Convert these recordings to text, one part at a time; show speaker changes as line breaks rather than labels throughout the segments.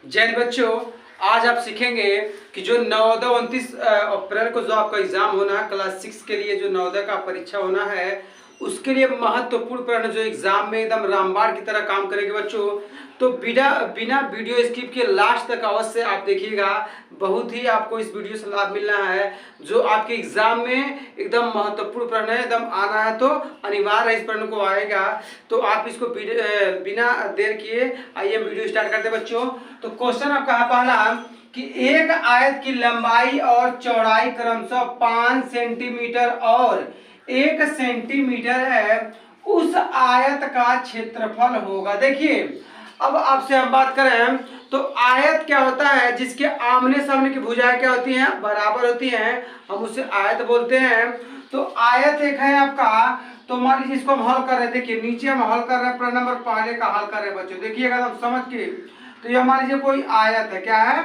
जय हिंद बच्चों। आज आप सीखेंगे कि जो नवोदय 29 अप्रैल को जो आपका एग्जाम होना है क्लास 6 के लिए, जो नवोदय का परीक्षा होना है उसके लिए महत्वपूर्ण प्रश्न जो एग्जाम में एकदम रामबाण की तरह काम करेंगे बच्चों। तो बिना बिना वीडियो स्किप के लास्ट तक अवश्य आप देखिएगा। बहुत ही आपको इस वीडियो से लाभ मिलना है। जो आपके एग्जाम में एकदम महत्वपूर्ण प्रश्न है, एकदम आना है तो अनिवार्य है इस प्रश्न को आएगा। तो आप इसको बिना देर किए आइए वीडियो स्टार्ट करते हैं बच्चों। तो क्वेश्चन आपका है पहला कि एक आयत की लंबाई और चौड़ाई क्रमशः 5 सेंटीमीटर और 1 सेंटीमीटर है, उस आयत का क्षेत्रफल होगा। देखिए, अब आपसे हम बात करें तो आयत क्या होता है, जिसके आमने सामने की भुजाएं क्या होती हैं, बराबर होती हैं, हम उसे आयत बोलते हैं। तो आयत एक है आपका, तो मान लीजिए इसको हम हल कर रहे हैं। देखिए नीचे हम हल कर रहे हैं, प्रश्न नंबर पहले का हल कर रहे हैं बच्चों। देखिएगा हम समझ के, तो ये मान लीजिए कोई आयत है, क्या है,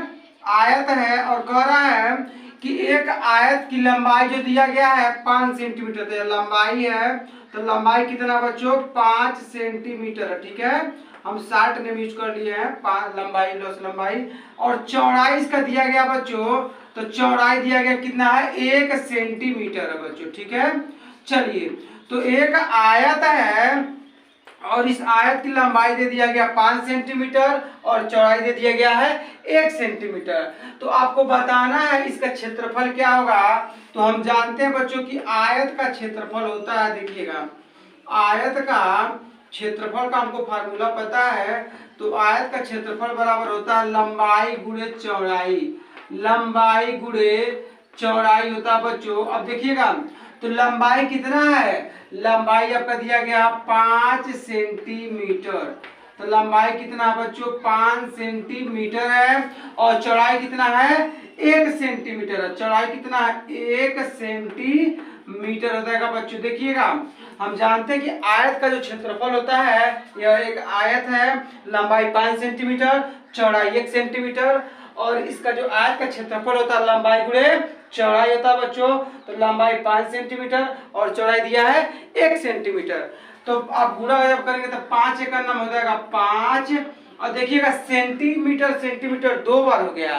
आयत है, और कह रहा है कि एक आयत की लंबाई जो दिया गया है 5 सेंटीमीटर, तो लंबाई है, तो लंबाई कितना बच्चों, 5 सेंटीमीटर है। ठीक है, हम 60 ने यूज कर लिए हैं, 5 लंबाई लॉस लंबाई, और चौड़ाई इसका दिया गया बच्चों, तो चौड़ाई दिया गया कितना है, 1 सेंटीमीटर है बच्चों। ठीक है, चलिए, तो एक आयत है और इस आयत की लंबाई दे दिया गया 5 सेंटीमीटर और चौड़ाई दे दिया गया है 1 सेंटीमीटर। तो आपको बताना है इसका क्षेत्रफल क्या होगा। तो हम जानते हैं बच्चों कि आयत का क्षेत्रफल होता है, देखिएगा आयत का क्षेत्रफल का हमको फार्मूला पता है। तो आयत का क्षेत्रफल बराबर होता है लंबाई गुणे चौड़ाई, लंबाई गुणे चौड़ाई होता है बच्चों। अब देखिएगा, तो लंबाई कितना है, लंबाई आपका दिया गया 5 सेंटीमीटर, तो लंबाई कितना है बच्चों, 5 सेंटीमीटर है, और चौड़ाई कितना है, 1 सेंटीमीटर है। चौड़ाई कितना है, 1 सेंटीमीटर हो जाएगा बच्चों। देखिएगा, हम जानते हैं कि आयत का जो क्षेत्रफल होता है, यह एक आयत है, लंबाई 5 सेंटीमीटर, चौड़ाई 1 सेंटीमीटर, और इसका जो आयत का क्षेत्रफल होता है लंबाई गुणे चौड़ाई होता है बच्चों। तो लंबाई 5 सेंटीमीटर और चौड़ाई दिया है 1 सेंटीमीटर। तो आप गुणा जब करेंगे तो 5 का नाम हो जाएगा 5, और देखिएगा सेंटीमीटर सेंटीमीटर 2 बार हो गया,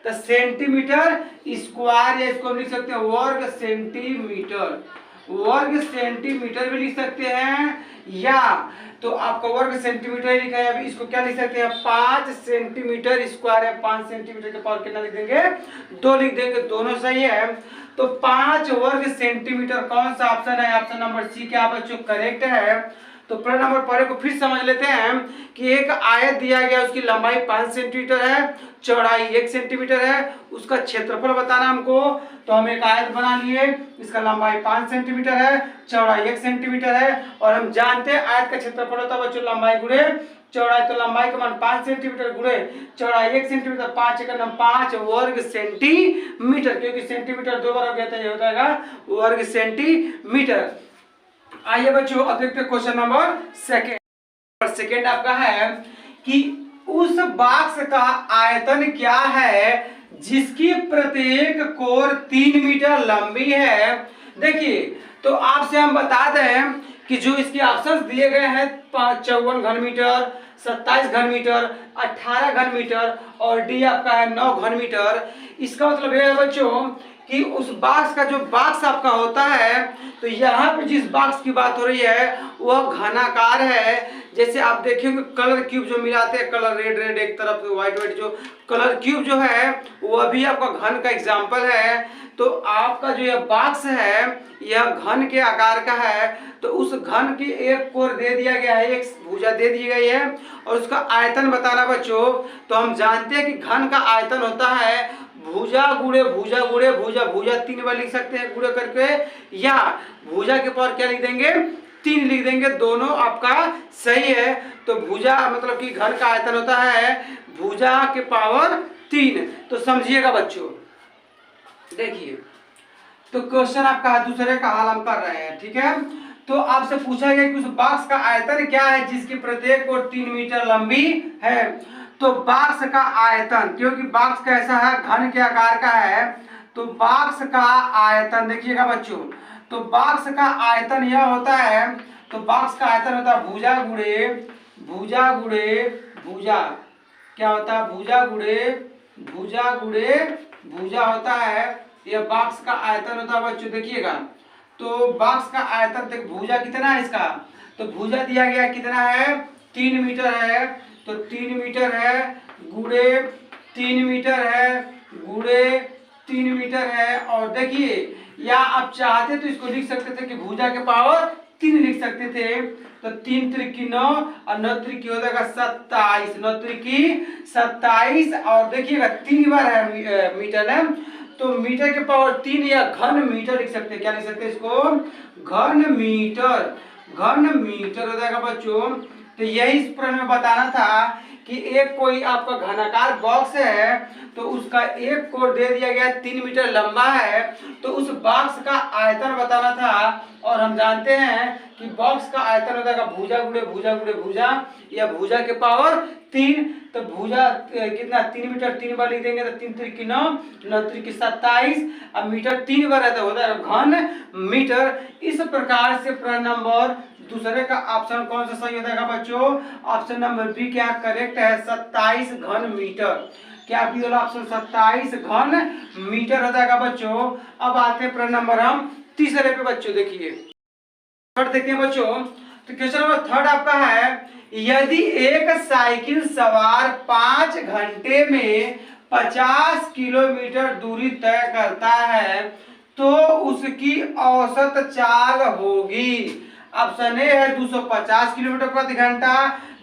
तो सेंटीमीटर स्क्वायर, या इसको हम लिख सकते हैं वर्ग सेंटीमीटर, वर्ग सेंटीमीटर भी लिख सकते हैं, या तो आपका वर्ग सेंटीमीटर ही लिखा है। अभी इसको क्या लिख सकते हैं, 5 सेंटीमीटर स्क्वायर है, 5 सेंटीमीटर के पावर कितना लिख देंगे, 2 लिख देंगे, दोनों सही है। तो 5 वर्ग सेंटीमीटर कौन सा ऑप्शन है, ऑप्शन नंबर सी क्या बच्चों करेक्ट है। तो प्रश्न नंबर पहले को फिर समझ लेते हैं कि एक आयत दिया गया, उसकी लंबाई 5 सेंटीमीटर है, चौड़ाई 1 सेंटीमीटर है, उसका क्षेत्रफल बताना हमको। तो हम एक आयत बना लिए, इसका लंबाई 5 सेंटीमीटर है, चौड़ाई 1 सेंटीमीटर है, और हम जानते हैं आयत का क्षेत्रफल होता है बच्चों लंबाई गुणे चौड़ाई। तो लंबाई का मान 5 सेंटीमीटर गुणे चौड़ाई 1 सेंटीमीटर, 5 का नाम 5 वर्ग सेंटीमीटर, क्योंकि सेंटीमीटर 2 बार हो गया था, ये हो जाएगा वर्ग सेंटीमीटर। आइए बच्चों, अब देखते हैं क्वेश्चन नंबर सेकेंड आपका है कि उस बॉक्स का आयतन क्या है जिसकी प्रत्येक कोर 3 मीटर लंबी है। देखिए, तो आपसे हम बता दें कि जो इसके ऑप्शंस दिए गए हैं 54 घन मीटर, 27 घन मीटर, 18 घन मीटर, और डी आपका है 9 घन मीटर। इसका मतलब यह है बच्चों कि उस बॉक्स का जो बॉक्स आपका होता है, तो यहाँ पे जिस बॉक्स की बात हो रही है वह घनाकार है। जैसे आप देखेंगे कलर क्यूब जो मिलाते हैं, कलर रेड रेड एक तरफ, व्हाइट व्हाइट, जो कलर क्यूब जो है वह भी आपका घन का एग्जाम्पल है। तो आपका जो यह बॉक्स है यह घन के आकार का है, तो उस घन की एक कोर दे दिया गया है, एक भुजा दे दी गई है, और उसका आयतन बताना बच्चों। तो हम जानते हैं कि घन का आयतन होता है भुजा गुणे भुजा गुणे भुजा, भुजा 3 बार लिख सकते हैं गुणे करके, या भुजा के पावर क्या लिख देंगे, 3 लिख देंगे, दोनों आपका सही है। तो भुजा मतलब कि घन का आयतन होता है भुजा के पावर 3। तो समझिएगा बच्चों। देखिए, तो क्वेश्चन आपका दूसरे का हल हम कर रहे हैं, ठीक है। तो आपसे पूछा गया कि उस बॉक्स का आयतन क्या है जिसकी प्रत्येक कोर 3 मीटर लंबी है। तो बॉक्स का आयतन, क्योंकि बॉक्स कैसा है, घन के आकार का है, तो बॉक्स का आयतन देखिएगा बच्चों, तो बॉक्स का आयतन यह होता है, तो बॉक्स का आयतन होता है भुजा गुणे भुजा गुणे भुजा, क्या होता है, भुजा गुणे भुजा होता है, यह बॉक्स का आयतन होता है बच्चों। देखिएगा तो बॉक्स का आयतन देख, भुजा कितना है इसका, तो भुजा दिया गया कितना है, 3 मीटर है, तो 3 मीटर है गुणे 3 मीटर है गुणे 3 मीटर है। और देखिए या आप चाहते तो इसको लिख सकते थे कि भुजा के पावर 3 लिख सकते थे, तो 3 त्रिकी 9 और 9 त्रिकी हो जाएगा 27, 9 त्रिकी 27। और देखिएगा 3 बार है मीटर है, तो मीटर के पावर 3 या घन मीटर लिख सकते हैं। क्या लिख सकते हैं इसको, घन मीटर हो जाएगा बच्चों। तो यही इस प्रश्न में बताना था कि एक कोई आपका घनाकार बॉक्स है, तो उसका एक कोण दे दिया गया 3 मीटर लंबा है, तो उस बॉक्स का आयतन बताना था। और हम जानते हैं कि बॉक्स का आयतन हो जाएगा भुजा गुणे भुजा या भुजा के पावर 3। तो भुजा कितना, 3 मीटर 3 बार लिख देंगे तो 3 त्रिकी 9, 9 त्रिकी 27, अब मीटर 3 बार रहता होता है घन मीटर। इस प्रकार से प्रश्न नंबर दूसरे का ऑप्शन कौन सा सही हो जाएगा बच्चों, ऑप्शन नंबर बी क्या करेक्ट है, 27 घन मीटर। क्या ऑप्शन 27 घन मीटर हो जाएगा बच्चों। अब आते हैं प्रश्न नंबर हम तीसरे पे बच्चों। देखिए थर्ड देखते हैं बच्चों, तो क्वेश्चन नंबर थर्ड आपका है, यदि एक साइकिल सवार 5 घंटे में 50 किलोमीटर दूरी तय करता है तो उसकी औसत चाल होगी। ऑप्शन ए है 250 किलोमीटर प्रति घंटा,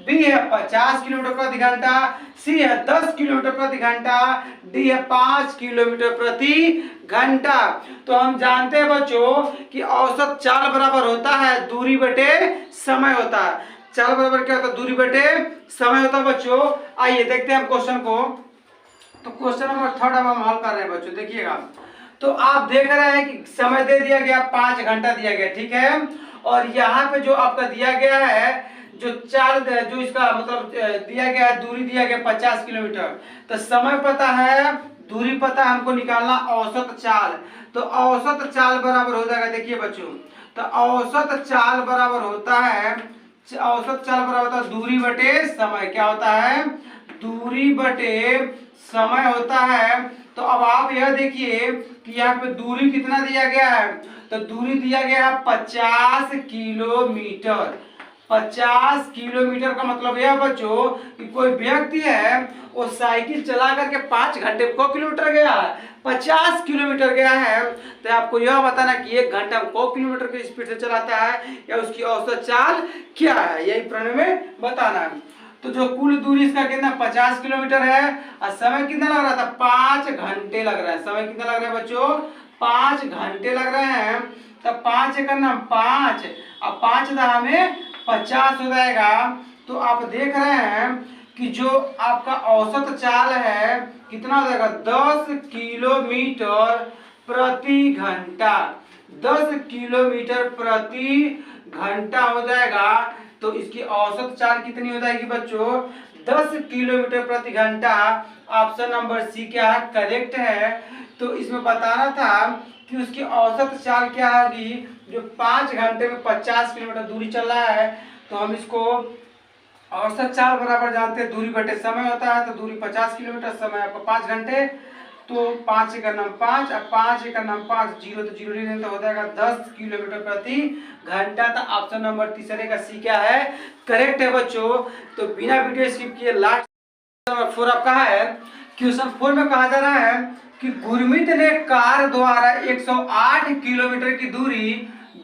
बी है 50 किलोमीटर प्रति घंटा, सी है 10 किलोमीटर प्रति घंटा, डी है 5 किलोमीटर प्रति घंटा। तो हम जानते हैं बच्चों कि औसत चाल बराबर होता है दूरी बटे समय होता है। चाल बराबर क्या होता है, दूरी बटे समय होता है बच्चों। आइए देखते हैं हम क्वेश्चन को। तो क्वेश्चन नंबर थर्ड हम हल कर रहे हैं बच्चों। देखिएगा तो आप देख रहे हैं कि समय दे दिया गया 5 घंटा दिया गया, ठीक है। और यहाँ पे जो आपका दिया गया है जो चाल जो इसका मतलब दिया गया है, दूरी दिया गया 50 किलोमीटर, तो समय पता है, दूरी पता है, हमको निकालना औसत चाल। तो औसत चाल बराबर हो जाएगा, देखिए बच्चों, तो औसत चाल बराबर होता है दूरी बटे समय। क्या होता है, दूरी बटे समय होता है। तो अब आप यह देखिए कि यहाँ पे दूरी कितना दिया गया है, तो दूरी दिया गया है 50 किलोमीटर। 50 किलोमीटर का मतलब यह बच्चों कि कोई व्यक्ति है वो साइकिल चला करके 5 घंटे को किलोमीटर गया है, 50 किलोमीटर गया है। तो आपको यह बताना कि 1 घंटा में को किलोमीटर की स्पीड से चलाता है या उसकी औसत चाल क्या है, यही प्रश्न में बताना है। तो जो कुल दूरी इसका कितना 50 किलोमीटर है और समय कितना लग रहा था, 5 घंटे लग रहा है। समय कितना लग रहा है बच्चों, 5 घंटे लग रहे हैं। तब 5 का नाम 5 और 5 दहा में 50 हो जाएगा। तो आप देख रहे हैं कि जो आपका औसत चाल है कितना हो जाएगा, 10 किलोमीटर प्रति घंटा। 10 किलोमीटर प्रति घंटा हो जाएगा। तो इसकी औसत चाल कितनी हो जाएगी बच्चों, 10 किलोमीटर प्रति घंटा। ऑप्शन नंबर सी क्या है, करेक्ट है। तो इसमें बताना था कि उसकी औसत चाल क्या होगी, जो 5 घंटे में 50 किलोमीटर दूरी चल रहा है। तो हम इसको औसत चाल बराबर जानते हैं दूरी बटे समय होता है। तो दूरी 50 किलोमीटर, समय आपका 5 घंटे। तो 5 का नाम 5 और 5 का नाम 5, जीरो तो जीरो नहीं, तो हो जाएगा 10 किलोमीटर प्रति घंटा। तो ऑप्शन नंबर तीसरे का सी क्या है, करेक्ट है बच्चों। तो बिना वीडियो स्किप किए लास्ट नंबर 4 आपका है। क्वेश्चन 4 में कहा जा रहा है कि गुरमीत ने कार द्वारा 108 किलोमीटर की दूरी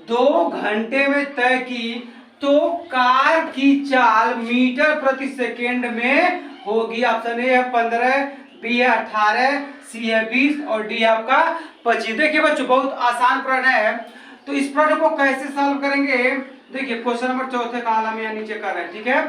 2 घंटे में तय की, तो कार की चाल मीटर प्रति सेकेंड में होगी। ऑप्शन ए है 15, बी है 18, सी है 20 और डी आपका 25। देखिए बच्चों बहुत आसान प्रश्न है। तो इस प्रश्न को कैसे सॉल्व करेंगे, देखिए क्वेश्चन नंबर 4 का हम यहाँ नीचे कर रहे हैं, ठीक है।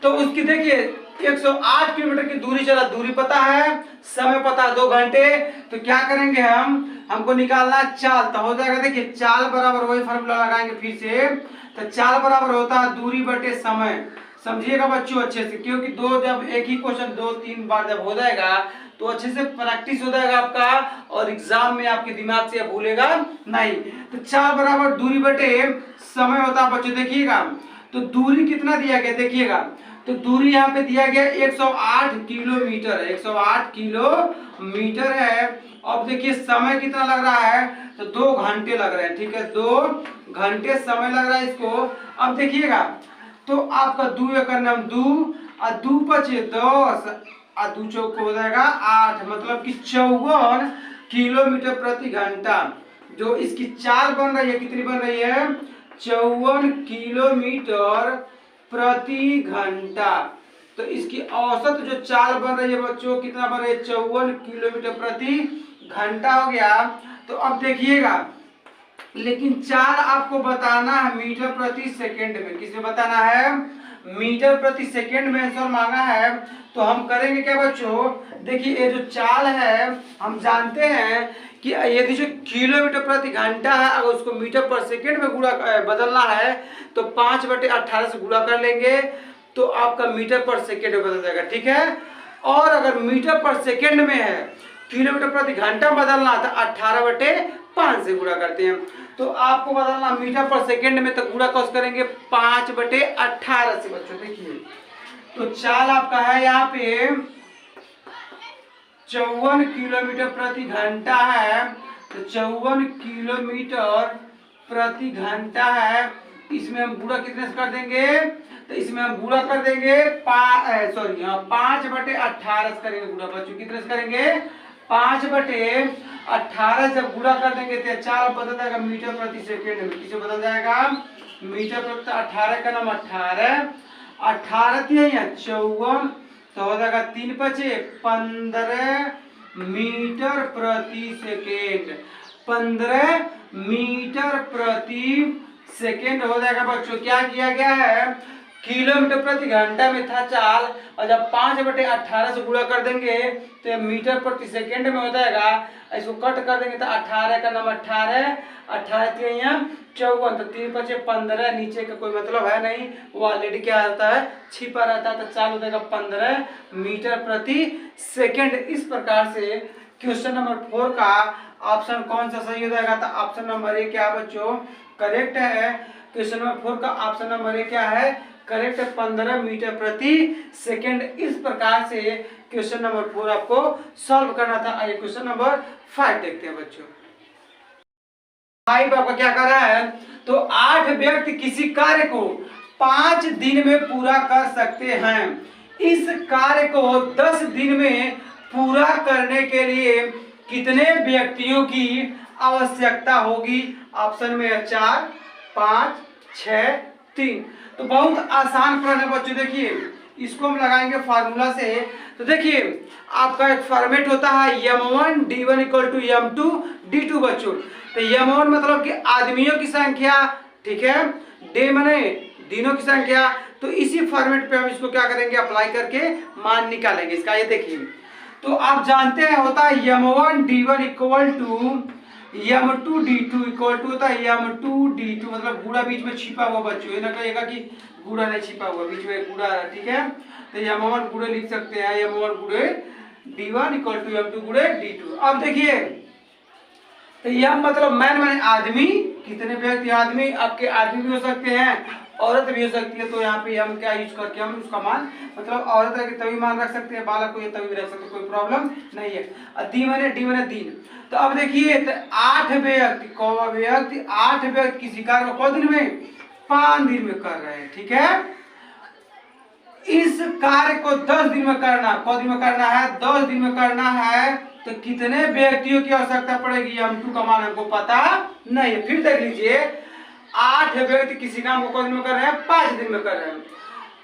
तो उसकी देखिए 108 किलोमीटर की दूरी चला, दूरी पता है, समय पता है 2 घंटे। तो क्या करेंगे हमको निकालना चाल। तो हो जाएगा देखिए चाल बराबर वही फॉर्मूला लगाएंगे फिर से। तो चाल बराबर होता है दूरी बटे समय। समझिएगा बच्चों अच्छे से, क्योंकि जब एक ही क्वेश्चन 2-3 बार जब हो जाएगा तो अच्छे से प्रैक्टिस हो जाएगा आपका और एग्जाम में आपके दिमाग से भूलेगा नहीं। तो चाल बराबर दूरी बटे समय होता है बच्चों। देखिएगा तो दूरी कितना दिया गया, देखिएगा तो दूरी यहाँ पे दिया गया 108 किलोमीटर है, 108 किलोमीटर है। अब देखिए समय कितना लग रहा है, तो 2 घंटे लग रहे हैं, ठीक है, 2 घंटे समय लग रहा है इसको। अब देखिएगा, तो आपका 2 एकड़ नाम 2 और 2 पचे 10 और 2 चौक हो जाएगा 8, मतलब कि 54 किलोमीटर प्रति घंटा। जो इसकी चाल बन रही है, कितनी बन रही है, 54 किलोमीटर प्रति घंटा। तो इसकी औसत जो चाल बन रही है बच्चों, कितना बन रही है, 54 किलोमीटर प्रति घंटा हो गया। तो अब देखिएगा, लेकिन चाल आपको बताना है मीटर प्रति सेकंड में। किसमें बताना है, मीटर प्रति सेकंड में आंसर मांगा है। तो हम करेंगे क्या बच्चों, देखिए ये जो चाल है हम जानते हैं कि यदि जो किलोमीटर प्रति घंटा है, अगर उसको मीटर पर सेकंड में गुणा बदलना है तो 5/18 से गुणा कर लेंगे, तो आपका मीटर पर सेकंड में बदल जाएगा, ठीक है। और अगर मीटर पर सेकंड में है, किलोमीटर प्रति घंटा बदलना तो 18/5 से गुणा करते हैं। तो आपको बदलना मीटर पर सेकंड में, तो गुणा कौन करेंगे 5/18 से बच्चों। देखिए तो चाल आपका है यहाँ पे 54 किलोमीटर प्रति घंटा है, तो 54 किलोमीटर प्रति घंटा है। इसमें हम गुणा कितने से कर देंगे, तो इसमें हम गुणा कर देंगे 5/18 से करेंगे गुणा बच्चों, कितने से करेंगे 5/18 जब गुणा कर देंगे तो चाल बदल जाएगा मीटर प्रति सेकेंड में। किसे बदल जाएगा, मीटर प्रति 18 का नाम 18 54, तो हो जाएगा 3×5 = 15 मीटर प्रति सेकेंड, 15 मीटर प्रति सेकेंड हो जाएगा बच्चों। क्या किया गया है, किलोमीटर प्रति घंटा में था चाल, और जब 5/18 से गुणा कर देंगे तो ये मीटर प्रति सेकेंड में हो जाएगा। इसको कट कर देंगे तो 18 का नाम 18 54, तो 3×5 = 15, नीचे का कोई मतलब है नहीं, वो ऑलरेडी क्या आता है, छिपा रहता है। तो चाल हो जाएगा 15 मीटर प्रति सेकेंड। इस प्रकार से क्वेश्चन नंबर 4 का ऑप्शन कौन सा सही हो जाएगा, तो ऑप्शन नंबर ए क्या बच्चों करेक्ट है। क्वेश्चन नंबर 4 का ऑप्शन नंबर ए क्या है, करेक्ट है, 15 मीटर प्रति सेकेंड। इस प्रकार से क्वेश्चन नंबर 4 आपको सॉल्व करना था। आइए क्वेश्चन नंबर 5 देखते हैं बच्चों। 5 आपका क्या कर रहा है, तो 8 व्यक्ति किसी कार्य को 5 दिन में पूरा कर सकते हैं। इस कार्य को 10 दिन में पूरा करने के लिए कितने व्यक्तियों की आवश्यकता होगी। ऑप्शन में है 4, 5, 6, 3। तो बहुत आसान प्रश्न है बच्चों। देखिए इसको हम लगाएंगे फार्मूला से। तो देखिए आपका एक फॉर्मेट होता है m1 d1 = m2 d2 बच्चों। तो m1 मतलब कि आदमियों की संख्या, ठीक है, d माने दिनों की संख्या। तो इसी फॉर्मेट पे हम इसको क्या करेंगे, अप्लाई करके मान निकालेंगे इसका। ये देखिए तो आप जानते हैं होता है m1 d1 = m2 d2 होता है m2 d2, मतलब गुणा बीच में छिपा हुआ बच्चों, ये ना कहेगा कि गुणा नहीं छिपा हुआ, बीच में गुणा है, ठीक है। तो m1 गुणे लिख सकते हैं, m1 गुणे d1 = m2 गुणे d2। अब देखिए तो यह मतलब मैन माने आदमी, कितने व्यक्ति, आदमी, आपके आदमी भी हो सकते हैं, औरत भी हो सकती है। तो यहाँ पे हम क्या यूज करके हम उसका मान, मतलब औरत रख तभी मान रख सकते हैं, बालक को ये तभी भी रख सकते हैं, कोई प्रॉब्लम नहीं है। डी माने दिन। तो अब देखिए तो 8 व्यक्ति 8 व्यक्ति किसी कार्य को 5 दिन में 5 दिन में कर रहे हैं, ठीक है। इस कार्य को 10 दिन में करना, 5 दिन में करना है, 10 दिन में करना है, तो कितने व्यक्तियों की आवश्यकता पड़ेगी, m2 का मान हमको पता नहीं है। फिर देख लीजिए 8 व्यक्ति किसी काम को 5 दिन में कर रहे हैं, 5 दिन में कर रहे हैं।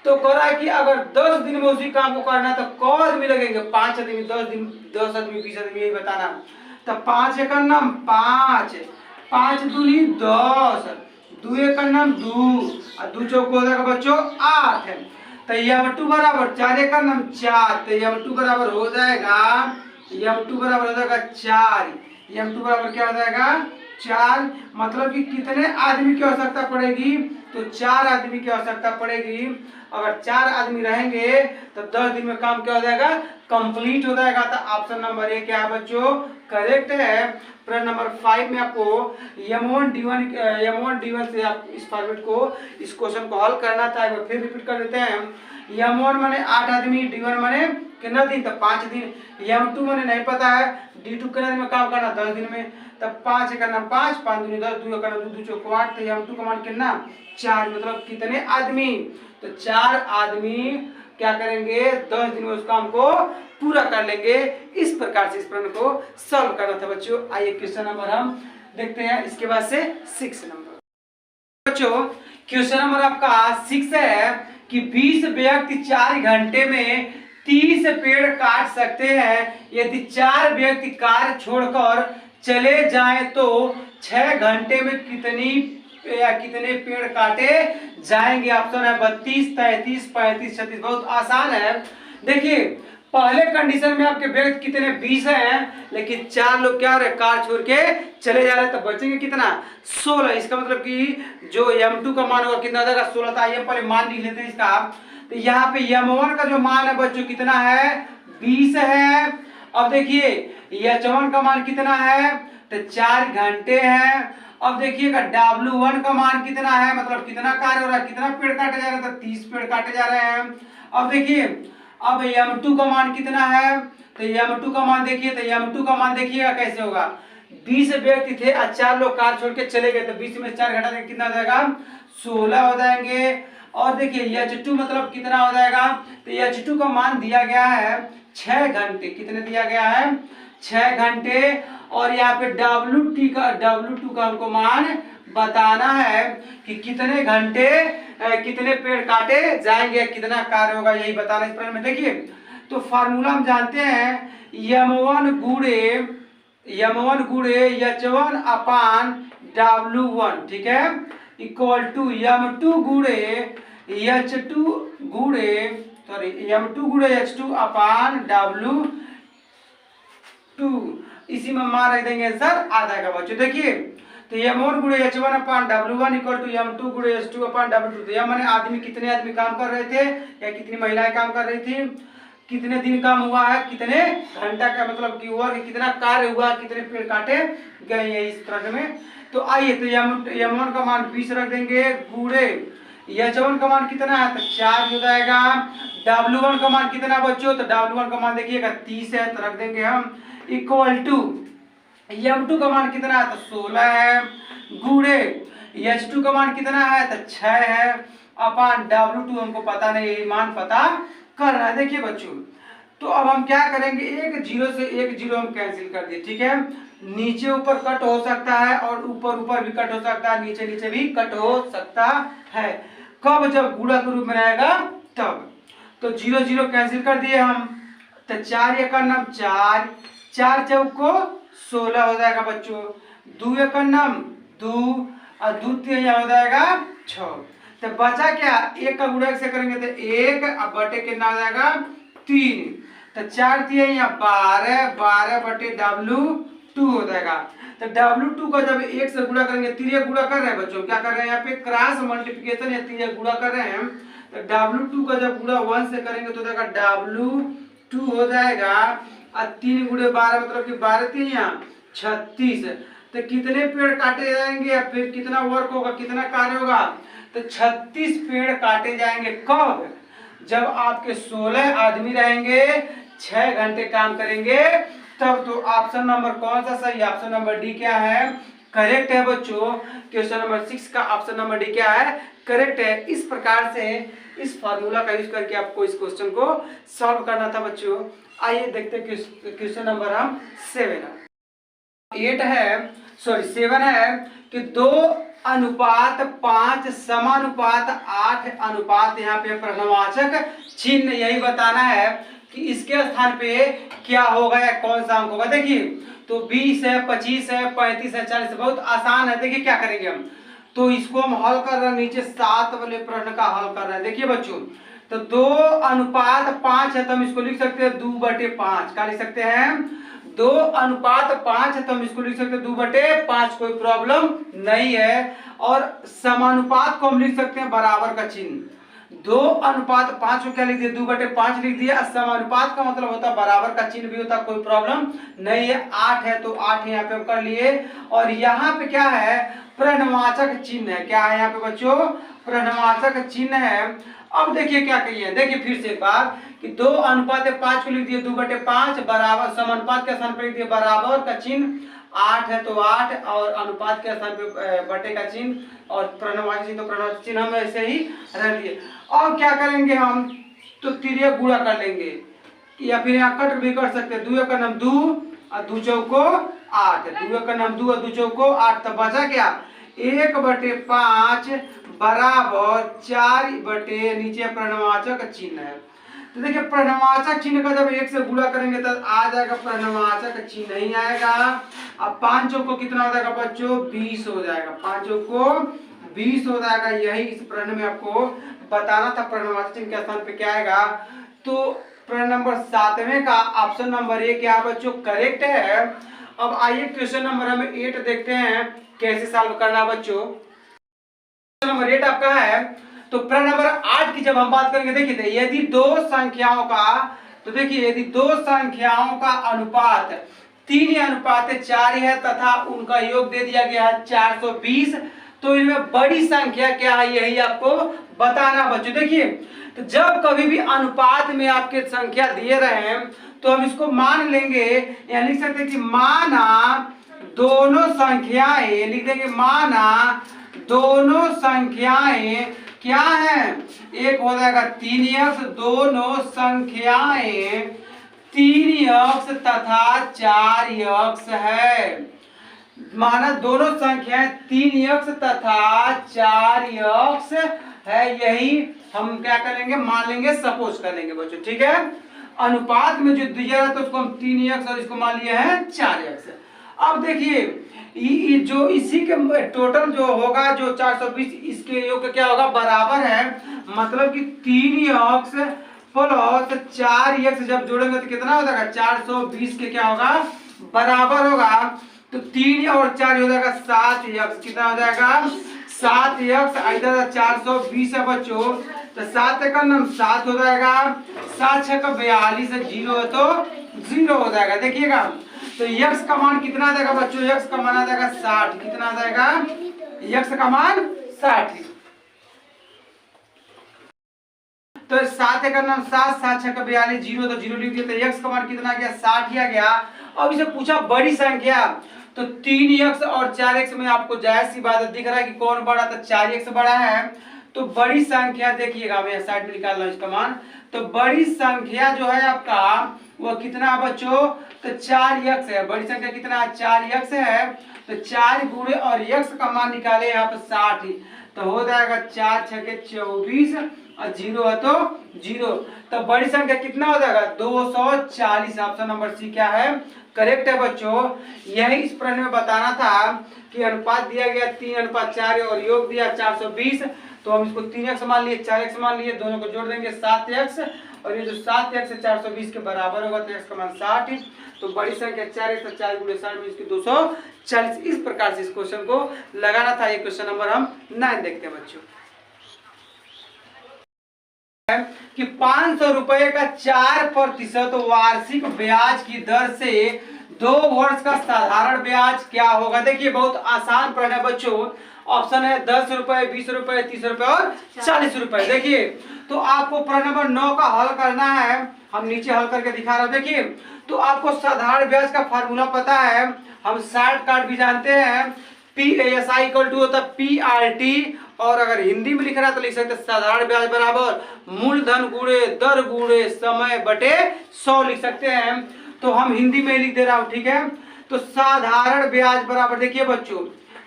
तो कह रहा है कि अगर 10 दिन में उसी काम को करना है तो कौ आदमी लगेंगे, 5 आदमी, 10 दिन, 10 आदमी, 20 आदमी, यही बताना। तो 5 का नाम 5, 5 दूनी 10, 2 का नाम 2 और 2 चौक हो जाएगा बच्चों 8। तो m2 बराबर 4 का नाम 4, तो m2 बराबर हो जाएगा, m2 बराबर हो जाएगा 4। m2 बराबर क्या हो जाएगा 4, मतलब कि कितने आदमी की आवश्यकता पड़ेगी, तो 4 आदमी की आवश्यकता पड़ेगी। अगर 4 आदमी रहेंगे तो 10 दिन में काम क्या हो जाएगा, कंप्लीट हो जाएगा। तो ऑप्शन नंबर ए क्या है बच्चों, करेक्ट है। प्रश्न नंबर 5 में आपको m1 d1 से आप इस फॉर्मेट को, इस क्वेश्चन को हल करना था। एक बार फिर रिपीट कर देते हैं। M1 माने 8 आदमी, D1 माने कितना दिन, तब 5 दिन। M2 माने नहीं पता है, D2 कितना दिन में काम करना, 10 दिन में, तब 5 का नाम 5, 5 दूनी 10, 2 का नाम 2, 2 चौक 8, तो M2 का मान कितना 4, मतलब कितने आदमी, तो 4 आदमी क्या करेंगे 10 दिन में उस काम को पूरा कर लेंगे। इस प्रकार से इस प्रश्न को सॉल्व करना था बच्चों। आइए क्वेश्चन नंबर हम देखते हैं, इसके बाद से 6 नंबर। बच्चों क्वेश्चन नंबर आपका 6 है कि 20 व्यक्ति 4 घंटे में 30 पेड़ काट सकते हैं। यदि 4 व्यक्ति कार्य छोड़कर चले जाएं तो 6 घंटे में कितने पेड़ काटे जाएंगे। ऑप्शन है 32, 33, 35, 36। बहुत आसान है। देखिए पहले कंडीशन में आपके व्यक्ति कितने 20 हैं, लेकिन 4 लोग क्या हो रहे कार छोड़ के चले जा रहे हैं, तो बचेंगे कितना 16। इसका मतलब कि जो M2 का मान होगा कितना आ जाएगा 16 था। ये पहले मान लिख लेते हैं इसका। तो यहाँ पे M1 का जो मान है बच्चों कितना है 20 है। अब देखिए H1 का मान कितना है, तो 4 घंटे है। अब देखिएगा W1 का मान कितना है, मतलब कितना कार्य हो रहा है, कितना पेड़ काटे जा रहे हैं, तो 30 पेड़ काटे जा रहे हैं। अब देखिए अब M2 का मान कितना है, तो M2 का मान देखिए, तो M2 का मान देखिएगा कैसे होगा। 20 व्यक्ति थे और 4 लोग कार छोड़ के चले गए, तो 20 में 4 घटा देंगे कितना हो जाएगा 16 हो जाएंगे। और देखिए H2 मतलब कितना हो जाएगा, तो H2 का मान दिया गया है 6 घंटे। कितने दिया गया है 6 घंटे। और यहाँ पे W2 का हमको मान बताना है कि कितने घंटे कितने पेड़ काटे जाएंगे, कितना कार्य होगा, यही बताना इस प्रश्न में। देखिए तो फार्मूला हम जानते हैं M1 गुणे H1 अपान W1, ठीक है, इक्वल टू M2 गुणे H2 अपान W2। इसी में मान रख देंगे आंसर आ जाएगा बच्चों। देखिए तो M1 गुणे H1 upon W1 equal to M2 गुणे H2 अपान W2। तो यह माने आदमी कितने आदमी काम कर रहे थे या कितनी महिलाएं काम कर रही थी, कितने दिन काम हुआ है, कितने घंटा का मतलब कि हुआ, कितना कार्य हुआ, कितने पेड़ काटे गए हैं इस प्रश्न में। तो आइए तो M1 का मान 20 रख देंगे गुणे H1 का मान कितना है, तो 4 हो जाएगा। W1 का मान कितना बच्चों, तो W1 का मान देखिएगा 30 है, तो रख देंगे हम इक्वल टू M2 का मान कितना है, तो 16 है, गुणे H2 का मान कितना है, तो 6 है, अपान W2 हमको पता नहीं, मान पता करना है। देखिए बच्चों तो अब हम क्या करेंगे, एक जीरो से एक जीरो हम कैंसिल कर दिए, ठीक है। नीचे ऊपर कट हो सकता है और ऊपर ऊपर भी कट हो सकता है, नीचे नीचे भी कट हो सकता है। कब, जब गुणा के रूप में आएगा तब। तो 0 0 कैंसिल कर दिए हम, तो 4 एक नाम 4, 4 चौक को 16 हो जाएगा बच्चों। 2 एक नाम 2 और 2 3 हो जाएगा 6। तो बचा क्या, एक का गुणा से करेंगे तो 1 अब बटे कितना हो जाएगा 3। तो 4 3 12, 12 बटे W2 हो जाएगा। तो W2 का जब 1 से गुणा करेंगे, 3 गुणा कर रहे हैं बच्चों, क्या कर रहे हैं यहाँ पे क्रॉस मल्टीप्लिकेशन या 3 गुणा कर रहे हैं। तो W2 का जब गुणा 1 से करेंगे तो देगा W2 हो जाएगा। और 3 गुणे 12 मतलब कि 12 3 36। तो कितने पेड़ काटे जाएंगे या फिर कितना वर्क होगा, कितना कार्य होगा, तो 36 पेड़ काटे जाएंगे। कब, जब आपके 16 आदमी रहेंगे, 6 घंटे काम करेंगे तब। तो ऑप्शन नंबर कौन सा सही, ऑप्शन नंबर डी क्या है, करेक्ट है बच्चों। क्वेश्चन नंबर 6 का ऑप्शन नंबर डी क्या है, करेक्ट है। इस प्रकार से इस फार्मूला का यूज करके आपको इस क्वेश्चन को सॉल्व करना था बच्चों। आइए देखते हैं क्वेश्चन नंबर हम 7 है कि 2:5 समानुपात 8 अनुपात, यहाँ पे प्रश्नवाचक चिन्ह यही बताना है कि इसके स्थान पे क्या होगा या कौन सा अंक होगा। देखिए तो 20 है, 25 है, 35 है, 40 है, बहुत आसान है। देखिए क्या करेंगे हम, तो इसको हम हल कर रहे हैं, नीचे 7 वाले प्रश्न का हल कर रहे हैं। देखिए बच्चों तो 2:5 है तो हम इसको लिख सकते हैं 2/5। क्या लिख सकते हैं, 2:5 है तो हम इसको लिख सकते हैं 2/5, कोई प्रॉब्लम नहीं है। और समानुपात को हम लिख सकते हैं बराबर का चिन्ह। 2:5 को क्या लिख दिया, 2/5 लिख दिया। समानुपात का मतलब होता है बराबर का चिन्ह भी होता, कोई प्रॉब्लम नहीं है। 8 है तो 8 यहाँ पे हम कर लिए। और यहाँ पे क्या है, प्रश्नवाचक चिन्ह है। क्या है यहाँ पे बच्चों, प्रश्नवाचक चिन्ह है। अब देखिए क्या कहिए, देखिए फिर से एक बार कि 2:5 को लिख दिए 2/5 बराबर, समानुपात के स्थान पर लिख दिए बराबर का चिन्ह, 8 है तो 8 और अनुपात के स्थान पे बटे का चिन्ह और प्रणवाचक चिन्ह तो प्रणवाचक चिन्ह हम ऐसे ही रख दिए। और क्या करेंगे हम, तो तिर्यक गुणा कर लेंगे या फिर यहाँ कट भी कर सकते हैं। 2 का नाम 2 और 2 चौको 8, 2 का नाम 2 और 2 चौको 8, तब बचा क्या 1/5 बराबर 4 बटे नीचे प्रणवाचक चिन्ह है। तो देखिए प्रणवाचक चिन्ह का जब 1 से गुणा करेंगे तब आ जाएगा प्रणवाचक चिन्ह ही आएगा। अब 5 चौको कितना हो जाएगा बच्चों 20 हो जाएगा, 5 चौको 20 हो जाएगा। यही इस प्रश्न में आपको बताना था प्रणवाचक चिन्ह के स्थान पे क्या आएगा। तो प्रश्न नंबर 7वें का ऑप्शन नंबर ए क्या बच्चों करेक्ट है। अब आइए क्वेश्चन नंबर हम 8 देखते हैं कैसे सॉल्व करना बच्चों। क्वेश्चन नंबर 8 आपका है, तो प्रश्न नंबर 8 की जब हम बात करेंगे, देखिए यदि दो संख्याओं का, तो देखिए यदि दो संख्याओं का अनुपात 3:4 है तथा उनका योग दे दिया गया है 420, तो इनमें बड़ी संख्या क्या है यही आपको बताना बच्चों। देखिए तो जब कभी भी अनुपात में आपके संख्या दिए रहे हैं तो हम इसको मान लेंगे, या लिख सकते हैं कि माना दोनों संख्याएं, लिख देंगे माना दोनों संख्याएं क्या है, एक हो जाएगा 3x, दोनों संख्याएं 3x तथा 4x है। माना दोनों संख्याएं 3x तथा 4x है, यही हम क्या करेंगे मान लेंगे, सपोज कर लेंगे बच्चों, ठीक है। अनुपात में जो दिया है तो उसको हम 3x और इसको मान लिया है 4x। अब देखिए जो इसी के टोटल जो होगा जो 420 इसके योग क्या होगा बराबर है, मतलब कि 3x प्लस 4x जब जोड़ेंगे तो कितना हो जाएगा 420 के क्या होगा बराबर होगा। तो 3 और 4 हो जाएगा 7x, कितना हो जाएगा 7x, इधर 420 है बच्चों, तो 7 का नाम 7 हो जाएगा, 7 6 का 42 है, 0 है तो 0 हो जाएगा। देखिएगा तो x का मान कितना आ जाएगा बच्चों, x का मान आ जाएगा 60, कितना आ जाएगा x का मान 60। तो 7 का नाम 7, 7 6 का 42, 0 तो 0 लिख दिया, तो x का मान कितना आ गया 60 ही आ गया। अब इसे पूछा बड़ी संख्या, तो 3x और 4x में आपको जायज सी बात दिख रहा है कि कौन बड़ा, तो 4x बड़ा है। तो बड़ी संख्या देखिएगा मैं साइड में निकाल रहा हूं इसका मान, तो बड़ी संख्या जो है आपका वो कितना बच्चों, तो 4x है। बड़ी संख्या कितना 4x है, तो 4 गुणे और x का मान निकाले यहाँ पर 60, तो हो जाएगा 4 6 के 24 और 0 है तो 0, तो बड़ी संख्या कितना हो जाएगा 240। ऑप्शन नंबर सी क्या है करेक्ट है बच्चों। यही इस प्रश्न में बताना था कि अनुपात दिया गया 3:4 और योग दिया 420, तो हम इसको 3x मान लिए 4x मान लिए, दोनों को जोड़ देंगे 7x, और ये जो 7x से 420 के बराबर होगा तो x का मान 60, तो बड़ी संख्या 4x, 4 गुणे 60 में इसकी 240। इस प्रकार से इस क्वेश्चन को लगाना था। ये क्वेश्चन नंबर हम 9 देखते हैं बच्चों कि 500 रुपए का 4% वार्षिक ब्याज की दर से 2 वर्ष का साधारण ब्याज क्या होगा। देखिए बहुत आसान प्रश्न है बच्चों, ऑप्शन है 10 रुपए, 20 रुपए, 30 रुपए और 40 रुपए। देखिए तो आपको प्रश्न नंबर 9 का हल करना है, हम नीचे हल करके दिखा रहे हैं। देखिए तो आपको साधारण ब्याज का फार्मूला पता है, हम शॉर्टकट भी जानते हैं, PSI इक्वल टू होता है PRT, और अगर हिंदी में लिख रहा है तो लिख सकते हैं साधारण ब्याज बराबर मूलधन गुणे दर गुणे समय बटे 100 लिख सकते हैं। तो हम हिंदी में लिख दे रहा हूं, ठीक है। तो साधारण ब्याज बराबर, देखिए बच्चों,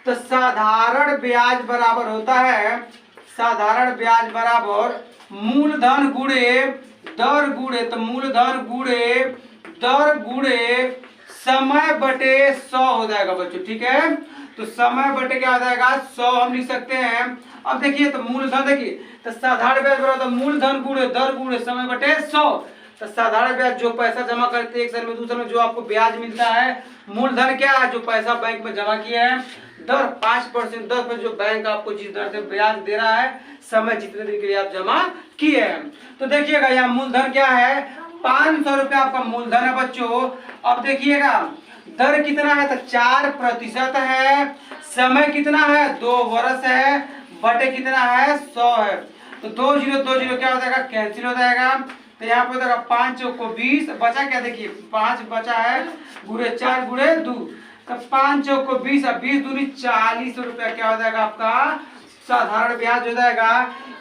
तो साधारण ब्याज बराबर होता है, साधारण ब्याज बराबर मूलधन गुणे दर गुणे, तो मूलधन गुणे दर गुणे समय बटे 100 हो जाएगा बच्चों, ठीक है। तो समय बटे क्या आ जाएगा 100 हम लिख सकते हैं। अब देखिए तो मूलधन, देखिए तो साधारण ब्याज बराबर मूलधन गुणे दर गुणे समय बटे 100, तो साधारण ब्याज जो पैसा जमा करते हैं एक साल में दूसरे में जो आपको ब्याज मिलता है, मूलधन क्या है जो पैसा बैंक में जमा किया है, दर 5% दर पर जो बैंक आपको जिस दर से ब्याज दे रहा है समय जितने दिन के लिए आप जमा किए हैं। तो देखिएगा यहाँ मूलधन क्या है 500 रुपया आपका मूलधन है बच्चों। अब देखिएगा दर कितना है, तो 4% है, समय कितना है 2 वर्ष है, बटे कितना है 100 है। तो 2 0 2 0 क्या हो जाएगा, कैंसिल हो जाएगा। तो यहाँ पे हो जाएगा 5 चौको 20, बचा क्या देखिए 5 बचा है, गुणे 4 गुणे 2, तो 5 चौको 20 और 20 दूनी 40 रुपया क्या हो जाएगा आपका साधारण ब्याज हो जाएगा।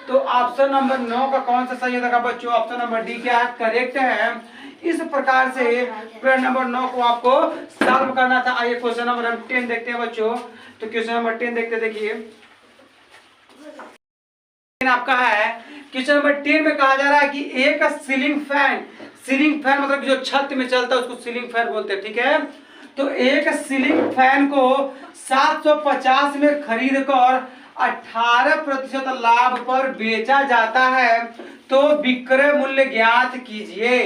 तो ऑप्शन नंबर 9 का कौन सा सही हो जाएगा बच्चों, ऑप्शन नंबर डी क्या है, करेक्ट है। इस प्रकार से प्रश्न नंबर 9 को आपको सॉल्व करना था। आइए क्वेश्चन नंबर 10 देखते हैं बच्चों। तो क्वेश्चन नंबर 10 देखते देखिए आपका है। क्वेश्चन नंबर 10 में कहा जा रहा है कि एक सीलिंग फैन मतलब जो छत में चलता है उसको सीलिंग फैन बोलते हैं, ठीक है। तो एक सीलिंग फैन को 750 में खरीद कर 18% लाभ पर बेचा जाता है, तो विक्रय मूल्य ज्ञात कीजिए।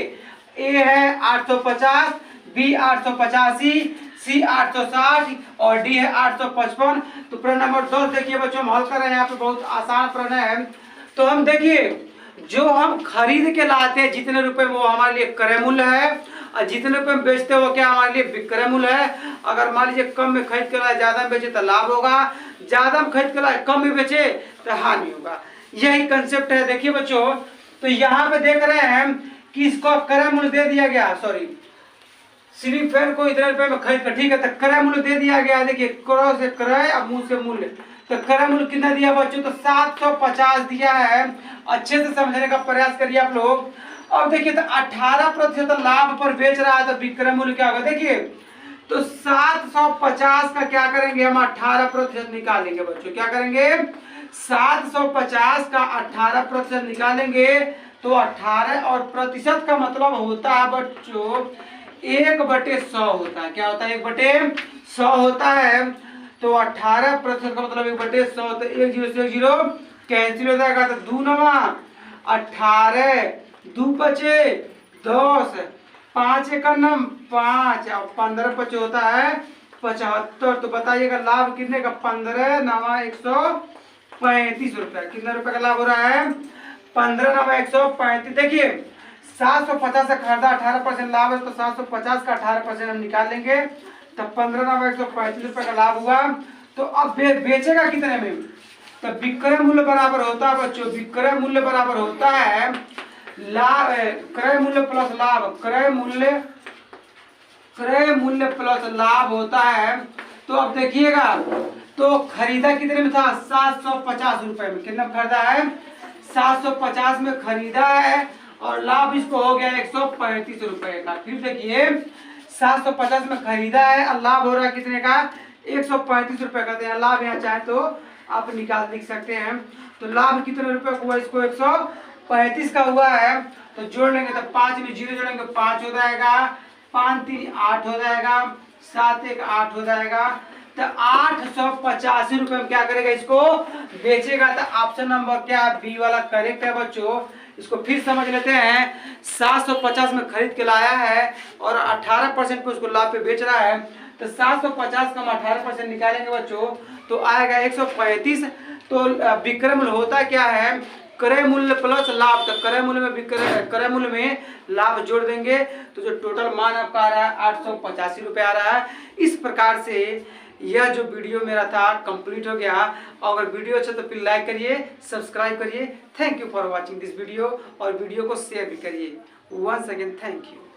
ए है 850, बी 885, सी 860 और डी है 855। तो प्रश्न नंबर 10 देखिए बच्चों, हम हल कर रहे हैं। यहाँ पे बहुत आसान प्रश्न है। तो हम देखिए जो हम खरीद के लाते हैं जितने रुपए वो हमारे लिए क्रय मूल्य है, और जितने रुपए में बेचते हो क्या हमारे लिए विक्रय मूल्य है। अगर मान लीजिए कम में खरीद के लाए ज्यादा में बेचे तो लाभ होगा, ज्यादा में खरीद के लाए कम में बेचे तो हानि होगा। यही कंसेप्ट है। देखिए बच्चों, तो यहाँ पे देख रहे हैं कि इसको क्रय मूल्य दे दिया गया, सॉरी सीलिंग फैन को इतने रुपए में खरीद कर, ठीक है। तो क्रय मूल्य दे दिया गया। देखिए क्रय से क्रय और मूल्य से मूल्य, तो क्रय मूल्य कितना दिया बच्चों, तो 750 दिया है। अच्छे से समझने का प्रयास करिए आप लोग। अब देखिए तो 18% लाभ पर बेच रहा है, तो विक्रय मूल्य क्या होगा देखिए। तो 750 का क्या करेंगे हम 18% निकालेंगे बच्चों, क्या करेंगे 750 का 18% निकालेंगे। तो 18 और प्रतिशत का मतलब होता है बच्चों 1/100 होता है। क्या होता है 1/100 होता है। तो 18% का मतलब 1/100, तो 1 0 से 1 0 कैंसिल हो जाएगा। तो 2 9 18, 2 बचे 10, 5 1 9 5 और 15 बचे होता है 75। तो बताइएगा लाभ कितने का, 15 9 135 रुपया। कितने रुपए का लाभ हो रहा है, 15 9 135। देखिए 750 से खरीदा 18% लाभ है, तो 750 का 18% हम निकाल लेंगे, तब 15 9 135 रुपए का लाभ हुआ। तो अब बेचेगा कितने में, तो विक्रय मूल्य बराबर होता है बच्चों, विक्रय मूल्य बराबर होता है लाभ, क्रय मूल्य प्लस लाभ, क्रय मूल्य प्लस लाभ होता है। तो अब देखिएगा तो खरीदा कितने में था 750 रुपए में, कितना खरीदा है 750 में खरीदा है, और लाभ इसको हो गया 135 रुपए का। फिर देखिए 750 में खरीदा है और लाभ हो रहा है कितने का 135 रुपए का। तो लाभ यहाँ चाहे तो आप निकाल लिख सकते हैं। तो लाभ कितने रुपए का हुआ, इसको 135 का हुआ है। तो जोड़ लेंगे तो 5 में 0 जोड़ेंगे 5 हो जाएगा, 5 3 8 हो जाएगा, 7 1 8 हो जाएगा। तो 885 रुपए में क्या करेगा, इसको बेचेगा। तो ऑप्शन नंबर क्या बी वाला करेक्ट है बच्चों। इसको फिर समझ लेते हैं। 750 में खरीद के लाया है और 18% पे उसको लाभ पे बेच रहा है। तो 750 का हम 18% निकालेंगे बच्चों, तो आएगा 135। तो विक्रय मूल्य होता क्या है, क्रय मूल्य प्लस लाभ। तो क्रय मूल्य में लाभ जोड़ देंगे, तो जो टोटल मान आपका आ रहा है 885 रुपये आ रहा है। इस प्रकार से यह जो वीडियो मेरा था कंप्लीट हो गया। अगर वीडियो अच्छा तो फिर लाइक करिए, सब्सक्राइब करिए। Thank you for watching this video, और वीडियो को शेयर भी करिए। Once again thank you.